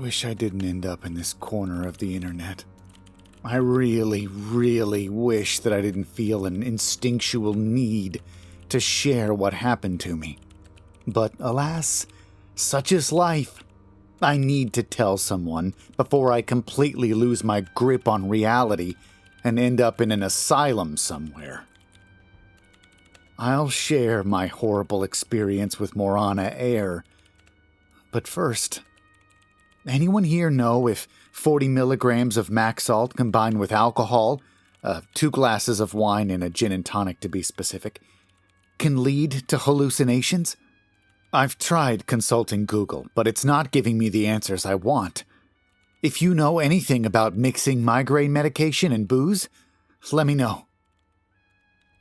wish I didn't end up in this corner of the internet. I really, really wish that I didn't feel an instinctual need to share what happened to me. But alas, such is life. I need to tell someone before I completely lose my grip on reality and end up in an asylum somewhere. I'll share my horrible experience with Morana Air. But first, anyone here know if 40 milligrams of Max Salt combined with alcohol, 2 glasses of wine and a gin and tonic to be specific, can lead to hallucinations? I've tried consulting Google, but it's not giving me the answers I want. If you know anything about mixing migraine medication and booze, let me know.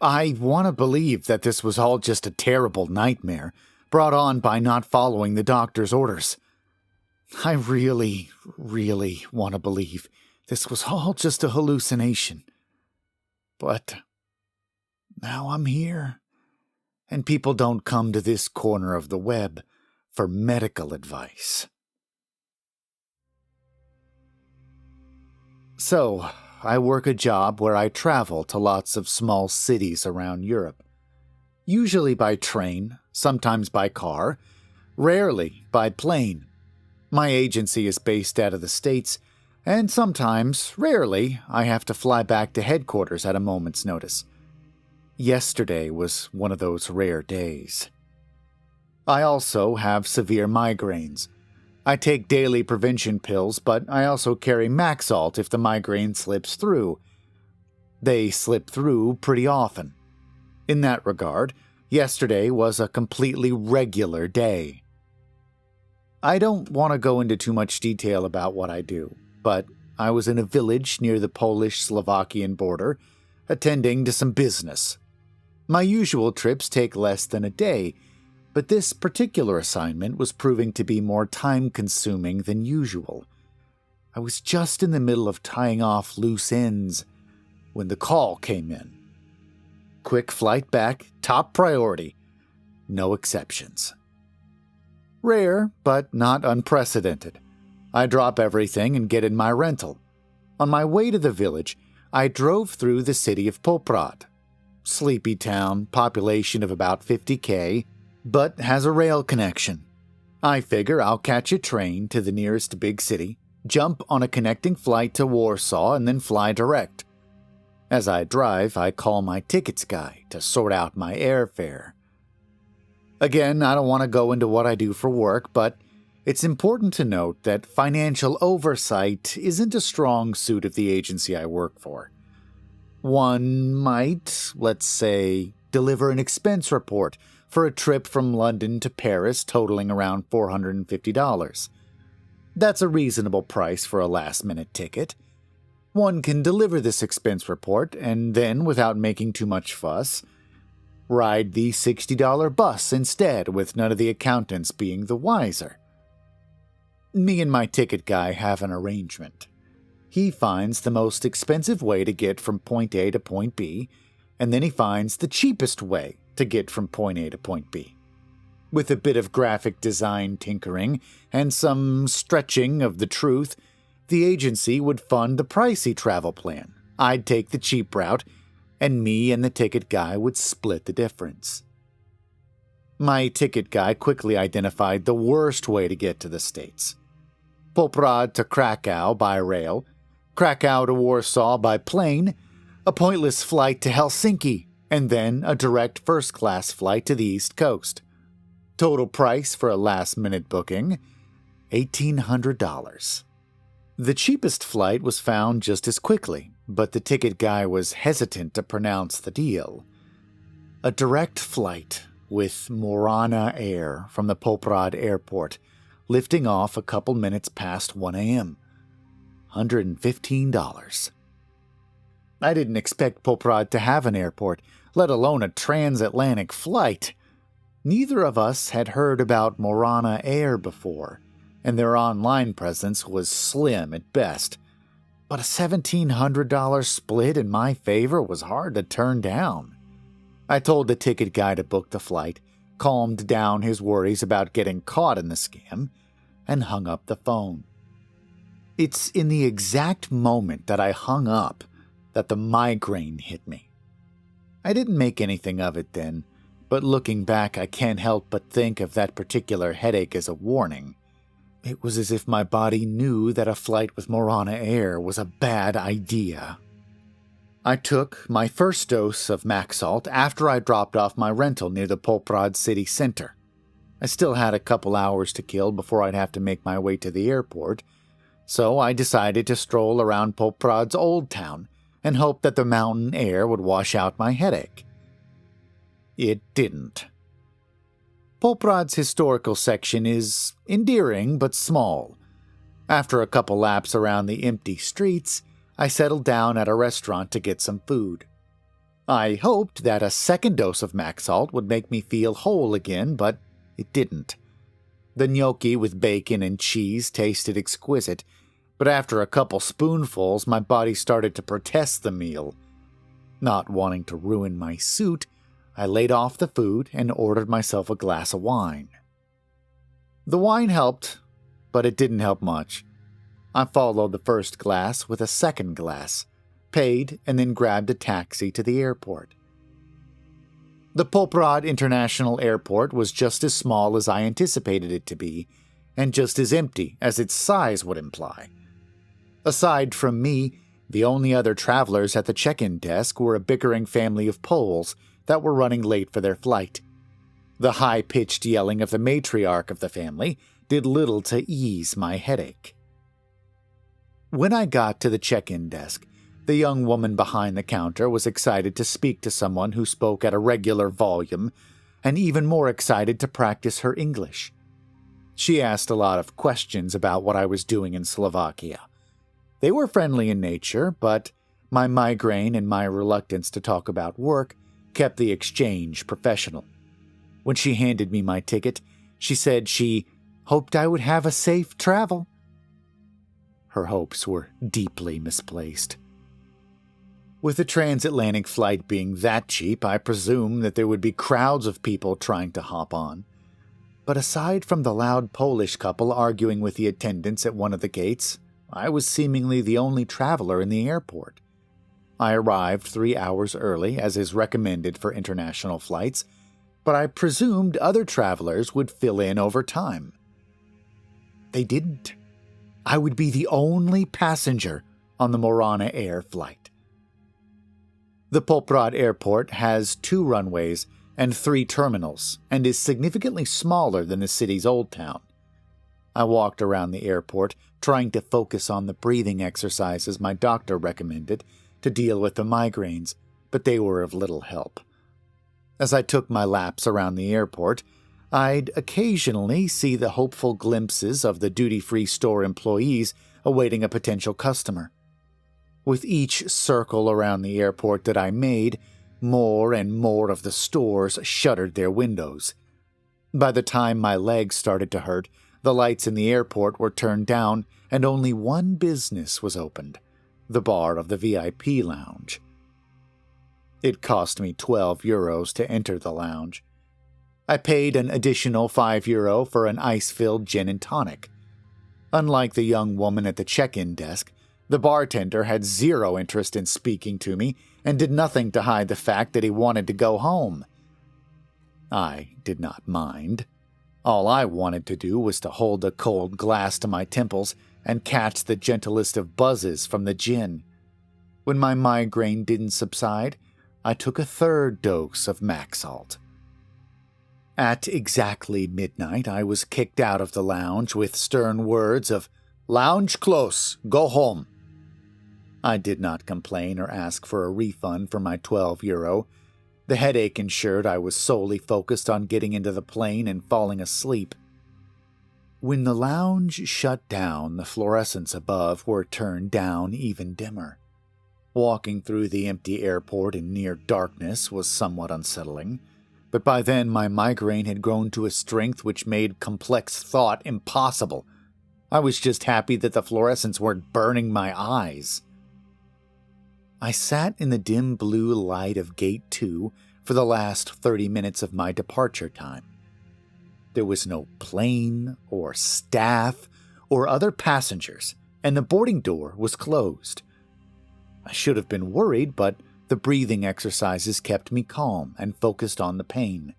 I want to believe that this was all just a terrible nightmare brought on by not following the doctor's orders. I really, really want to believe this was all just a hallucination. But now I'm here, and people don't come to this corner of the web for medical advice. So, I work a job where I travel to lots of small cities around Europe. Usually by train, sometimes by car, rarely by plane. My agency is based out of the States, and sometimes, rarely, I have to fly back to headquarters at a moment's notice. Yesterday was one of those rare days. I also have severe migraines. I take daily prevention pills, but I also carry Max Salt if the migraine slips through. They slip through pretty often. In that regard, yesterday was a completely regular day. I don't want to go into too much detail about what I do, but I was in a village near the Polish-Slovakian border, attending to some business. My usual trips take less than a day, but this particular assignment was proving to be more time-consuming than usual. I was just in the middle of tying off loose ends when the call came in. Quick flight back, top priority. No exceptions. Rare, but not unprecedented. I drop everything and get in my rental. On my way to the village, I drove through the city of Poprad. Sleepy town, population of about 50,000, but has a rail connection. I figure I'll catch a train to the nearest big city, jump on a connecting flight to Warsaw, and then fly direct. As I drive, I call my tickets guy to sort out my airfare. Again, I don't want to go into what I do for work, but it's important to note that financial oversight isn't a strong suit of the agency I work for. One might, let's say, deliver an expense report for a trip from London to Paris totaling around $450. That's a reasonable price for a last-minute ticket. One can deliver this expense report and then, without making too much fuss, ride the $60 bus instead, with none of the accountants being the wiser. Me and my ticket guy have an arrangement. He finds the most expensive way to get from point A to point B, and then he finds the cheapest way to get from point A to point B. With a bit of graphic design tinkering and some stretching of the truth, the agency would fund the pricey travel plan. I'd take the cheap route, and me and the ticket guy would split the difference. My ticket guy quickly identified the worst way to get to the States. Poprad to Krakow by rail, Krakow to Warsaw by plane, a pointless flight to Helsinki, and then a direct first-class flight to the East Coast. Total price for a last-minute booking, $1,800. The cheapest flight was found just as quickly, but the ticket guy was hesitant to pronounce the deal. A direct flight with Morana Air from the Poprad airport, lifting off a couple minutes past 1 a.m. $115. I didn't expect Poprad to have an airport, let alone a transatlantic flight. Neither of us had heard about Morana Air before, and their online presence was slim at best. But a $1,700 split in my favor was hard to turn down. I told the ticket guy to book the flight, calmed down his worries about getting caught in the scam, and hung up the phone. It's in the exact moment that I hung up that the migraine hit me. I didn't make anything of it then, but looking back, I can't help but think of that particular headache as a warning. It was as if my body knew that a flight with Morana Air was a bad idea. I took my first dose of Maxalt after I dropped off my rental near the Poprad city center. I still had a couple hours to kill before I'd have to make my way to the airport, so I decided to stroll around Poprad's old town and hope that the mountain air would wash out my headache. It didn't. Poprad's historical section is endearing but small. After a couple laps around the empty streets, I settled down at a restaurant to get some food. I hoped that a second dose of Maxalt would make me feel whole again, but it didn't. The gnocchi with bacon and cheese tasted exquisite, but after a couple spoonfuls, my body started to protest the meal. Not wanting to ruin my suit, I laid off the food and ordered myself a glass of wine. The wine helped, but it didn't help much. I followed the first glass with a second glass, paid, and then grabbed a taxi to the airport. The Poprad International Airport was just as small as I anticipated it to be, and just as empty as its size would imply. Aside from me, the only other travelers at the check-in desk were a bickering family of Poles that were running late for their flight. The high-pitched yelling of the matriarch of the family did little to ease my headache. When I got to the check-in desk, the young woman behind the counter was excited to speak to someone who spoke at a regular volume, and even more excited to practice her English. She asked a lot of questions about what I was doing in Slovakia. They were friendly in nature, but my migraine and my reluctance to talk about work kept the exchange professional. When she handed me my ticket, she said she hoped I would have a safe travel. Her hopes were deeply misplaced. With the transatlantic flight being that cheap, I presumed that there would be crowds of people trying to hop on. But aside from the loud Polish couple arguing with the attendants at one of the gates, I was seemingly the only traveler in the airport. I arrived 3 hours early, as is recommended for international flights, but I presumed other travelers would fill in over time. They didn't. I would be the only passenger on the Morana Air flight. The Poprad Airport has 2 runways and 3 terminals, and is significantly smaller than the city's old town. I walked around the airport, trying to focus on the breathing exercises my doctor recommended to deal with the migraines, but they were of little help. As I took my laps around the airport, I'd occasionally see the hopeful glimpses of the duty-free store employees awaiting a potential customer. With each circle around the airport that I made, more and more of the stores shuttered their windows. By the time my legs started to hurt, the lights in the airport were turned down and only one business was opened, the bar of the VIP lounge. It cost me 12 euros to enter the lounge. I paid an additional 5 euro for an ice-filled gin and tonic. Unlike the young woman at the check-in desk, the bartender had zero interest in speaking to me and did nothing to hide the fact that he wanted to go home. I did not mind. All I wanted to do was to hold a cold glass to my temples and catch the gentlest of buzzes from the gin. When my migraine didn't subside, I took a 3rd dose of Maxalt. At exactly midnight, I was kicked out of the lounge with stern words of, "Lounge close, go home." I did not complain or ask for a refund for my 12 euro. The headache ensured I was solely focused on getting into the plane and falling asleep. When the lounge shut down, the fluorescents above were turned down even dimmer. Walking through the empty airport in near darkness was somewhat unsettling, but by then my migraine had grown to a strength which made complex thought impossible. I was just happy that the fluorescents weren't burning my eyes. I sat in the dim blue light of Gate 2 for the last 30 minutes of my departure time. There was no plane or staff or other passengers, and the boarding door was closed. I should have been worried, but the breathing exercises kept me calm and focused on the pain.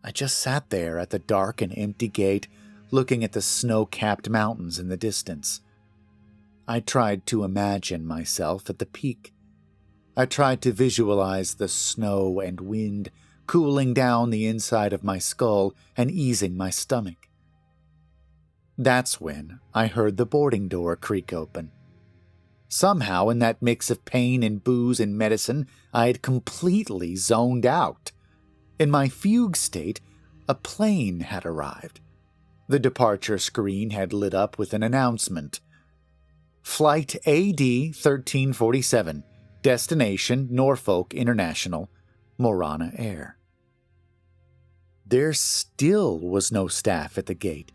I just sat there at the dark and empty gate, looking at the snow-capped mountains in the distance. I tried to imagine myself at the peak. I tried to visualize the snow and wind cooling down the inside of my skull and easing my stomach. That's when I heard the boarding door creak open. Somehow, in that mix of pain and booze and medicine, I had completely zoned out. In my fugue state, a plane had arrived. The departure screen had lit up with an announcement. Flight AD 1347, destination Norfolk International, Morana Air. There still was no staff at the gate,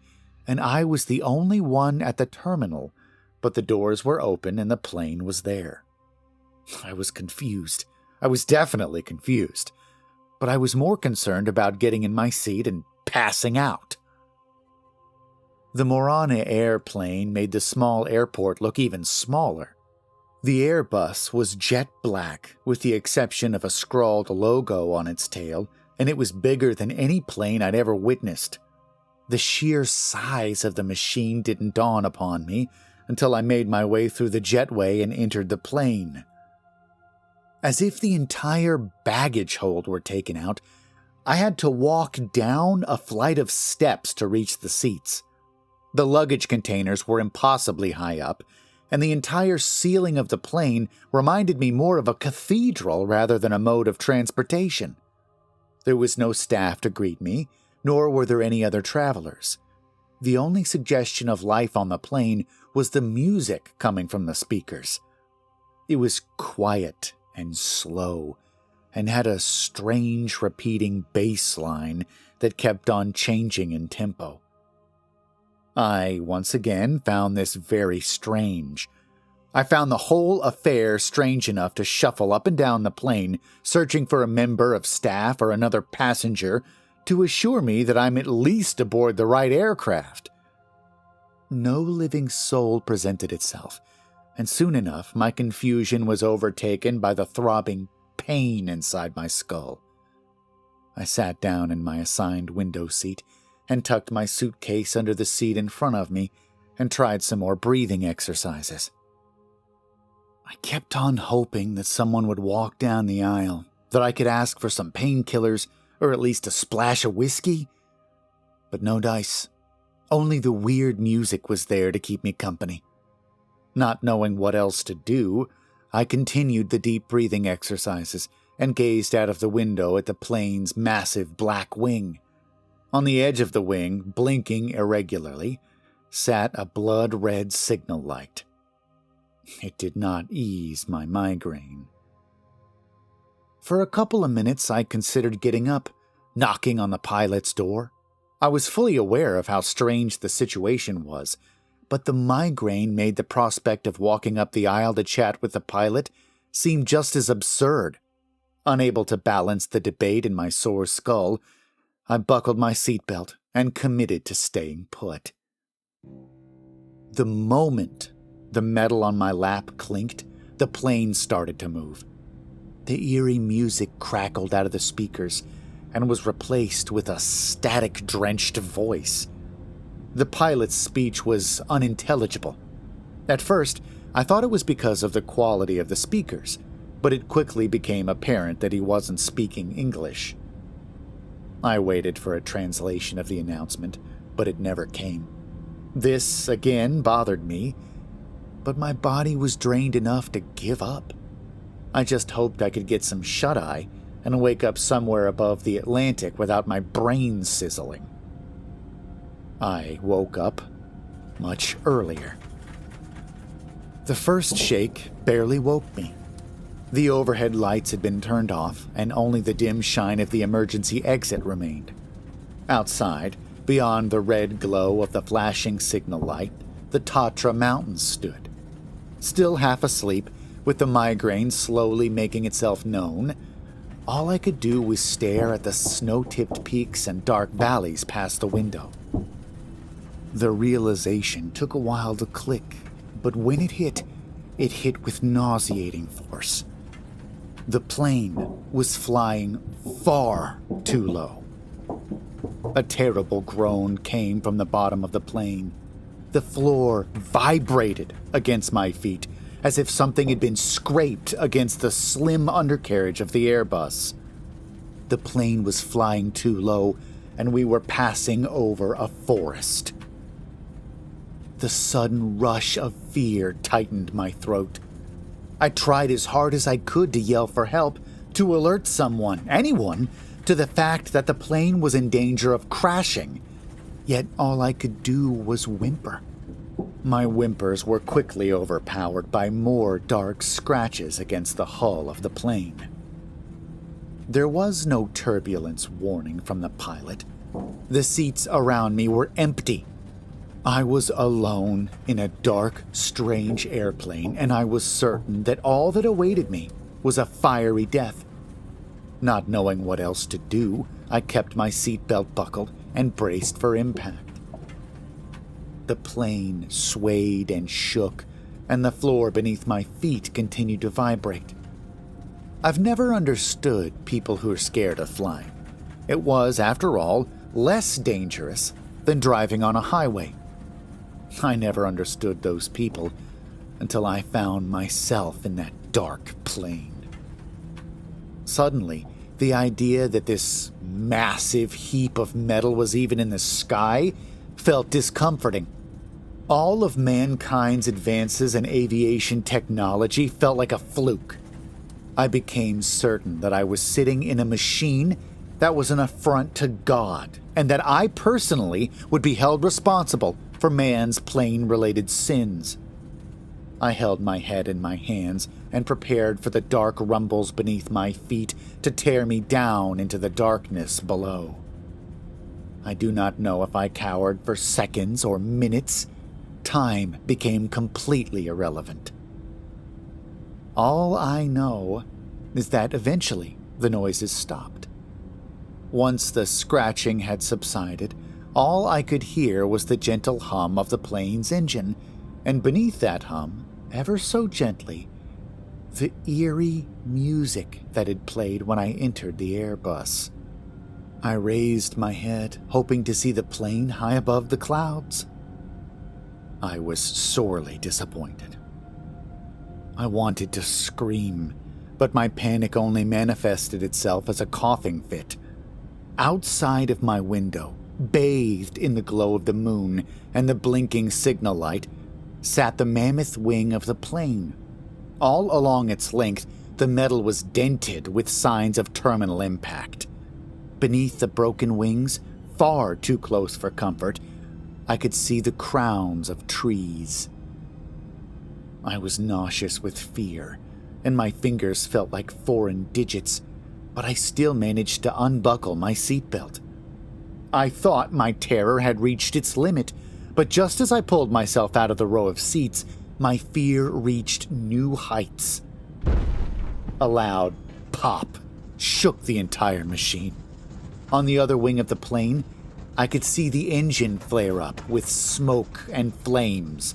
and I was the only one at the terminal, but the doors were open and the plane was there. I was confused. I was definitely confused, but I was more concerned about getting in my seat and passing out. The Morana airplane made the small airport look even smaller. The Airbus was jet black, with the exception of a scrawled logo on its tail, and it was bigger than any plane I'd ever witnessed. The sheer size of the machine didn't dawn upon me until I made my way through the jetway and entered the plane. As if the entire baggage hold were taken out, I had to walk down a flight of steps to reach the seats. The luggage containers were impossibly high up, and the entire ceiling of the plane reminded me more of a cathedral rather than a mode of transportation. There was no staff to greet me, nor were there any other travelers. The only suggestion of life on the plane was the music coming from the speakers. It was quiet and slow, and had a strange repeating bass line that kept on changing in tempo. I, once again, found this very strange. I found the whole affair strange enough to shuffle up and down the plane, searching for a member of staff or another passenger to assure me that I'm at least aboard the right aircraft. No living soul presented itself, and soon enough my confusion was overtaken by the throbbing pain inside my skull. I sat down in my assigned window seat and tucked my suitcase under the seat in front of me and tried some more breathing exercises. I kept on hoping that someone would walk down the aisle, that I could ask for some painkillers or at least a splash of whiskey. But no dice. Only the weird music was there to keep me company. Not knowing what else to do, I continued the deep breathing exercises and gazed out of the window at the plane's massive black wing. On the edge of the wing, blinking irregularly, sat a blood-red signal light. It did not ease my migraine. For a couple of minutes, I considered getting up, knocking on the pilot's door. I was fully aware of how strange the situation was, but the migraine made the prospect of walking up the aisle to chat with the pilot seem just as absurd. Unable to balance the debate in my sore skull, I buckled my seatbelt and committed to staying put. The moment the metal on my lap clinked, the plane started to move. The eerie music crackled out of the speakers and was replaced with a static-drenched voice. The pilot's speech was unintelligible. At first, I thought it was because of the quality of the speakers, but it quickly became apparent that he wasn't speaking English. I waited for a translation of the announcement, but it never came. This, again, bothered me, but my body was drained enough to give up. I just hoped I could get some shut-eye and wake up somewhere above the Atlantic without my brain sizzling. I woke up much earlier. The first shake barely woke me. The overhead lights had been turned off, and only the dim shine of the emergency exit remained. Outside, beyond the red glow of the flashing signal light, the Tatra Mountains stood. Still half asleep, with the migraine slowly making itself known, all I could do was stare at the snow-tipped peaks and dark valleys past the window. The realization took a while to click, but when it hit with nauseating force. The plane was flying far too low. A terrible groan came from the bottom of the plane. The floor vibrated against my feet, as if something had been scraped against the slim undercarriage of the Airbus. The plane was flying too low, and we were passing over a forest. The sudden rush of fear tightened my throat. I tried as hard as I could to yell for help, to alert someone, anyone, to the fact that the plane was in danger of crashing. Yet all I could do was whimper. My whimpers were quickly overpowered by more dark scratches against the hull of the plane. There was no turbulence warning from the pilot. The seats around me were empty. I was alone in a dark, strange airplane, and I was certain that all that awaited me was a fiery death. Not knowing what else to do, I kept my seatbelt buckled and braced for impact. The plane swayed and shook, and the floor beneath my feet continued to vibrate. I've never understood people who are scared of flying. It was, after all, less dangerous than driving on a highway. I never understood those people until I found myself in that dark plane. Suddenly, the idea that this massive heap of metal was even in the sky felt discomforting. All of mankind's advances in aviation technology felt like a fluke. I became certain that I was sitting in a machine that was an affront to God, and that I personally would be held responsible for man's plane-related sins. I held my head in my hands and prepared for the dark rumbles beneath my feet to tear me down into the darkness below. I do not know if I cowered for seconds or minutes. Time became completely irrelevant. All I know is that eventually the noises stopped. Once the scratching had subsided, all I could hear was the gentle hum of the plane's engine, and beneath that hum, ever so gently, the eerie music that had played when I entered the Airbus. I raised my head, hoping to see the plane high above the clouds. I was sorely disappointed. I wanted to scream, but my panic only manifested itself as a coughing fit. Outside of my window, bathed in the glow of the moon and the blinking signal light, sat the mammoth wing of the plane. All along its length, the metal was dented with signs of terminal impact. Beneath the broken wings, far too close for comfort, I could see the crowns of trees. I was nauseous with fear, and my fingers felt like foreign digits, but I still managed to unbuckle my seatbelt. I thought my terror had reached its limit, but just as I pulled myself out of the row of seats, my fear reached new heights. A loud pop shook the entire machine. On the other wing of the plane, I could see the engine flare up with smoke and flames.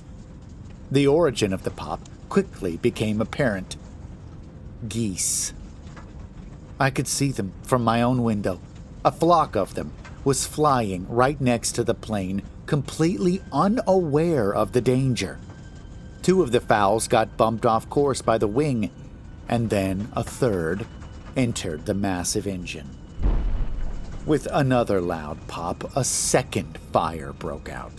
The origin of the pop quickly became apparent. Geese. I could see them from my own window. A flock of them was flying right next to the plane, completely unaware of the danger. Two of the fowls got bumped off course by the wing, and then a third entered the massive engine. With another loud pop, a second fire broke out.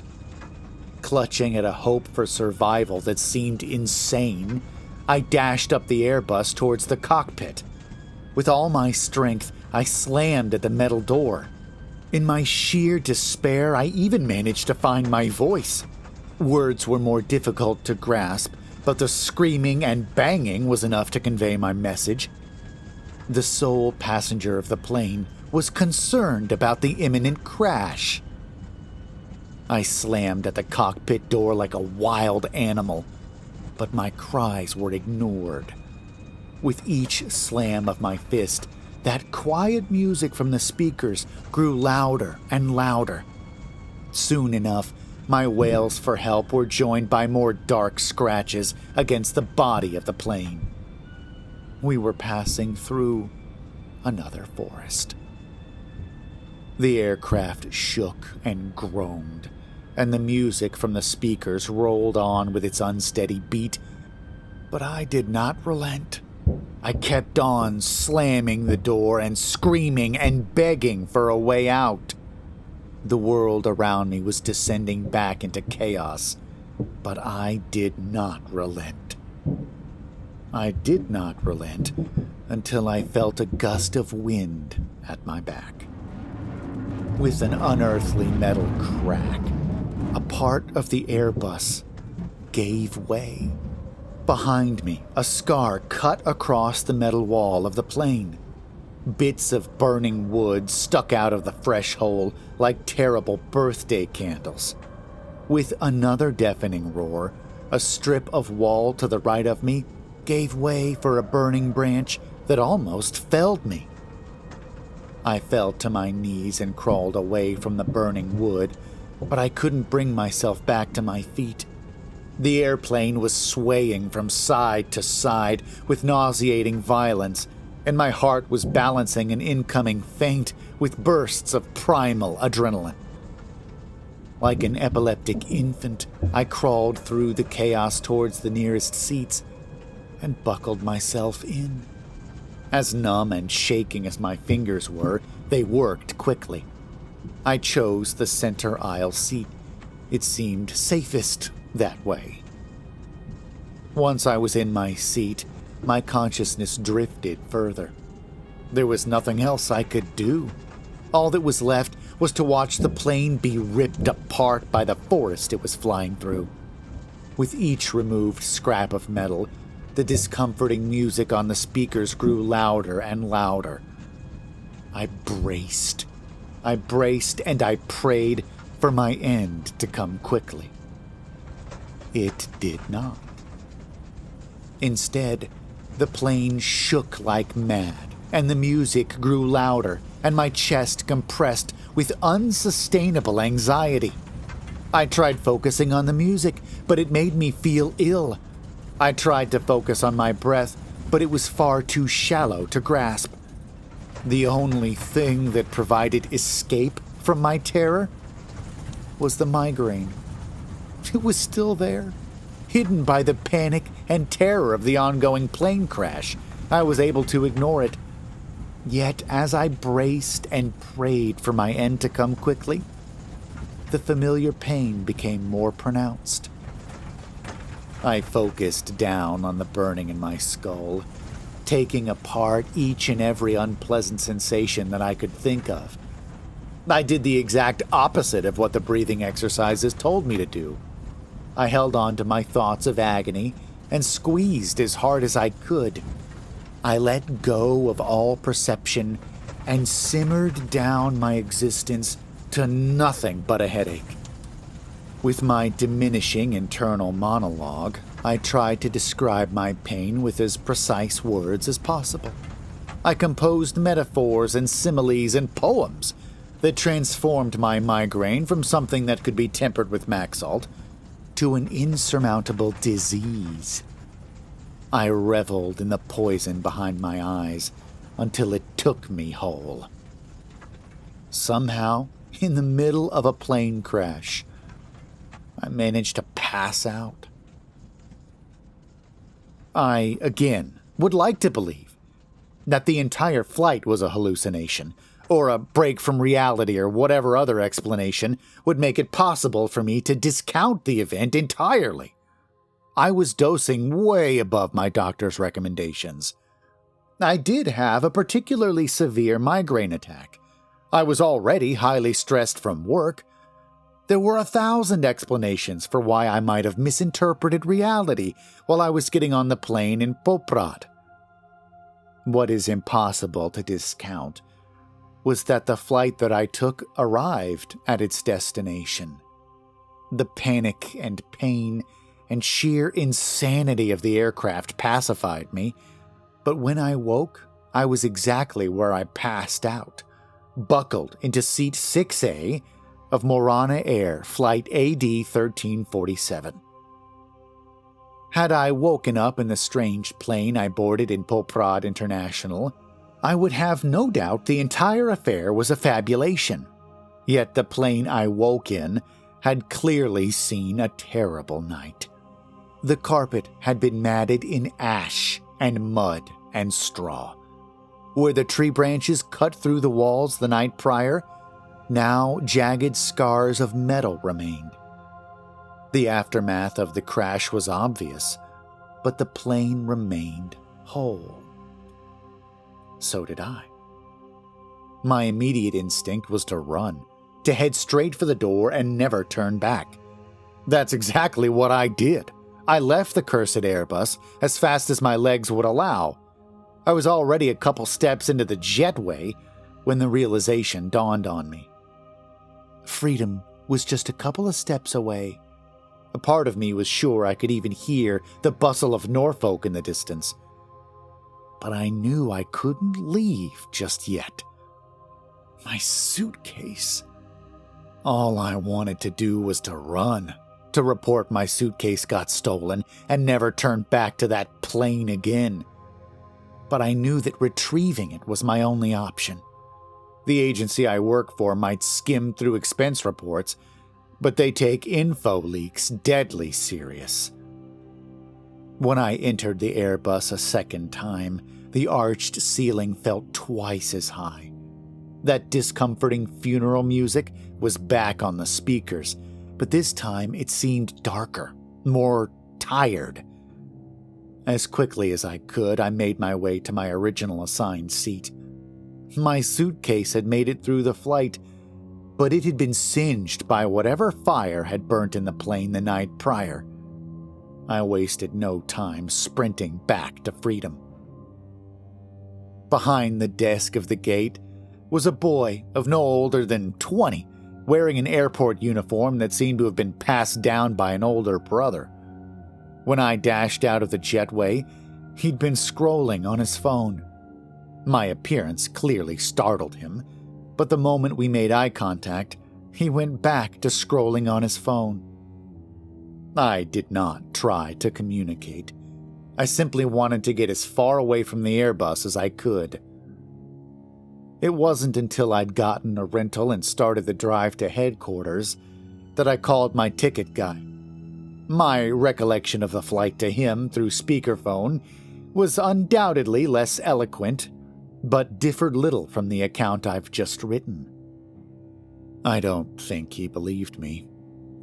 Clutching at a hope for survival that seemed insane, I dashed up the Airbus towards the cockpit. With all my strength, I slammed at the metal door. In my sheer despair, I even managed to find my voice. Words were more difficult to grasp, but the screaming and banging was enough to convey my message. The sole passenger of the plane was concerned about the imminent crash. I slammed at the cockpit door like a wild animal, but my cries were ignored. With each slam of my fist, that quiet music from the speakers grew louder and louder. Soon enough, My wails for help were joined by more dark scratches against the body of the plane. We were passing through another forest. The aircraft shook and groaned, and the music from the speakers rolled on with its unsteady beat, but I did not relent. I kept on slamming the door and screaming and begging for a way out. The world around me was descending back into chaos, but I did not relent. I did not relent until I felt a gust of wind at my back. With an unearthly metal crack, a part of the Airbus gave way. Behind me, a scar cut across the metal wall of the plane. Bits of burning wood stuck out of the fresh hole like terrible birthday candles. With another deafening roar, a strip of wall to the right of me gave way for a burning branch that almost felled me. I fell to my knees and crawled away from the burning wood, but I couldn't bring myself back to my feet. The airplane was swaying from side to side with nauseating violence, and my heart was balancing an incoming feint with bursts of primal adrenaline. Like an epileptic infant, I crawled through the chaos towards the nearest seats and buckled myself in. As numb and shaking as my fingers were, they worked quickly. I chose the center aisle seat. It seemed safest that way. Once I was in my seat, my consciousness drifted further. There was nothing else I could do. All that was left was to watch the plane be ripped apart by the forest it was flying through. With each removed scrap of metal, the discomforting music on the speakers grew louder and louder. I braced and I prayed for my end to come quickly. It did not. Instead, the plane shook like mad, and the music grew louder, and my chest compressed with unsustainable anxiety. I tried focusing on the music, but it made me feel ill. I tried to focus on my breath, but it was far too shallow to grasp. The only thing that provided escape from my terror was the migraine. It was still there, hidden by the panic and terror of the ongoing plane crash. I was able to ignore it. Yet as I braced and prayed for my end to come quickly, the familiar pain became more pronounced. I focused down on the burning in my skull, taking apart each and every unpleasant sensation that I could think of. I did the exact opposite of what the breathing exercises told me to do. I held on to my thoughts of agony and squeezed as hard as I could. I let go of all perception and simmered down my existence to nothing but a headache. With my diminishing internal monologue, I tried to describe my pain with as precise words as possible. I composed metaphors and similes and poems that transformed my migraine from something that could be tempered with Maxalt to an insurmountable disease. I reveled in the poison behind my eyes until it took me whole. Somehow, in the middle of a plane crash, I managed to pass out. I, again, would like to believe that the entire flight was a hallucination, or a break from reality, or whatever other explanation would make it possible for me to discount the event entirely. I was dosing way above my doctor's recommendations. I did have a particularly severe migraine attack. I was already highly stressed from work. There were 1,000 explanations for why I might have misinterpreted reality while I was getting on the plane in Poprad. What is impossible to discount was that the flight that I took arrived at its destination. The panic and pain and sheer insanity of the aircraft pacified me, but when I woke, I was exactly where I passed out, buckled into seat 6A of Morana Air Flight AD 1347. Had I woken up in the strange plane I boarded in Poprad International, I would have no doubt the entire affair was a fabulation. Yet the plane I woke in had clearly seen a terrible night. The carpet had been matted in ash and mud and straw. Where the tree branches cut through the walls the night prior, now jagged scars of metal remained. The aftermath of the crash was obvious, but the plane remained whole. So did I. My immediate instinct was to run, to head straight for the door and never turn back. That's exactly what I did. I left the cursed Airbus as fast as my legs would allow. I was already a couple steps into the jetway when the realization dawned on me. Freedom was just a couple of steps away. A part of me was sure I could even hear the bustle of Norfolk in the distance. But I knew I couldn't leave just yet. My suitcase. All I wanted to do was to run, to report my suitcase got stolen and never turn back to that plane again. But I knew that retrieving it was my only option. The agency I work for might skim through expense reports, but they take info leaks deadly serious. When I entered the Airbus a second time, the arched ceiling felt twice as high. That discomforting funeral music was back on the speakers, but this time it seemed darker, more tired. As quickly as I could, I made my way to my original assigned seat. My suitcase had made it through the flight, but it had been singed by whatever fire had burnt in the plane the night prior. I wasted no time sprinting back to freedom. Behind the desk of the gate was a boy of no older than 20, wearing an airport uniform that seemed to have been passed down by an older brother. When I dashed out of the jetway, he'd been scrolling on his phone. My appearance clearly startled him, but the moment we made eye contact, he went back to scrolling on his phone. I did not try to communicate. I simply wanted to get as far away from the Airbus as I could. It wasn't until I'd gotten a rental and started the drive to headquarters that I called my ticket guy. My recollection of the flight to him through speakerphone was undoubtedly less eloquent, but differed little from the account I've just written. I don't think he believed me,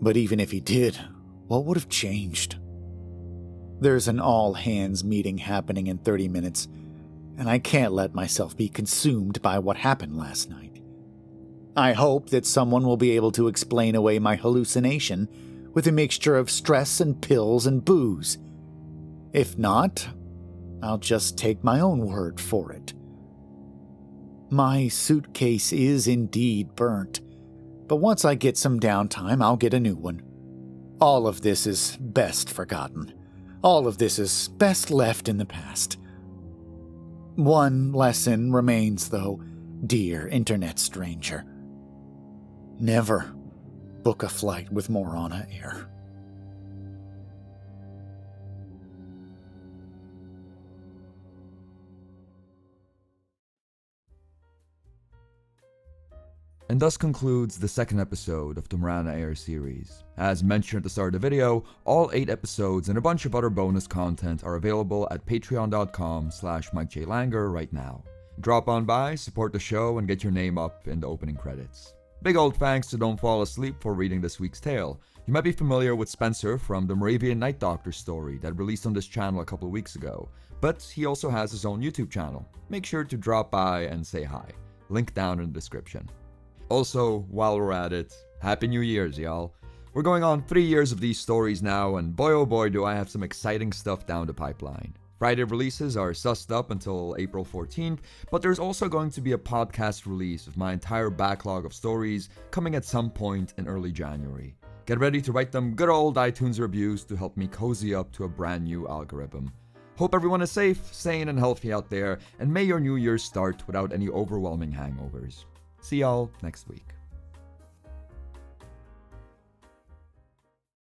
but even if he did, what would have changed? There's an all-hands meeting happening in 30 minutes, and I can't let myself be consumed by what happened last night. I hope that someone will be able to explain away my hallucination with a mixture of stress and pills and booze. If not, I'll just take my own word for it. My suitcase is indeed burnt, but once I get some downtime, I'll get a new one. All of this is best forgotten. All of this is best left in the past. One lesson remains, though, dear internet stranger. Never book a flight with Morana Air. And thus concludes the second episode of the Morana Air series. As mentioned at the start of the video, all 8 episodes and a bunch of other bonus content are available at patreon.com/MikeJLanger right now. Drop on by, support the show, and get your name up in the opening credits. Big old thanks to Don't Fall Asleep for reading this week's tale. You might be familiar with Spencer from the Moravian Night Doctor story that released on this channel a couple of weeks ago, but he also has his own YouTube channel. Make sure to drop by and say hi. Link down in the description. Also, while we're at it, Happy New Year's, y'all. We're going on 3 years of these stories now, and boy oh boy do I have some exciting stuff down the pipeline. Friday releases are sussed up until April 14th, but there's also going to be a podcast release of my entire backlog of stories coming at some point in early January. Get ready to write them good old iTunes reviews to help me cozy up to a brand new algorithm. Hope everyone is safe, sane, and healthy out there, and may your New Year's start without any overwhelming hangovers. See y'all next week.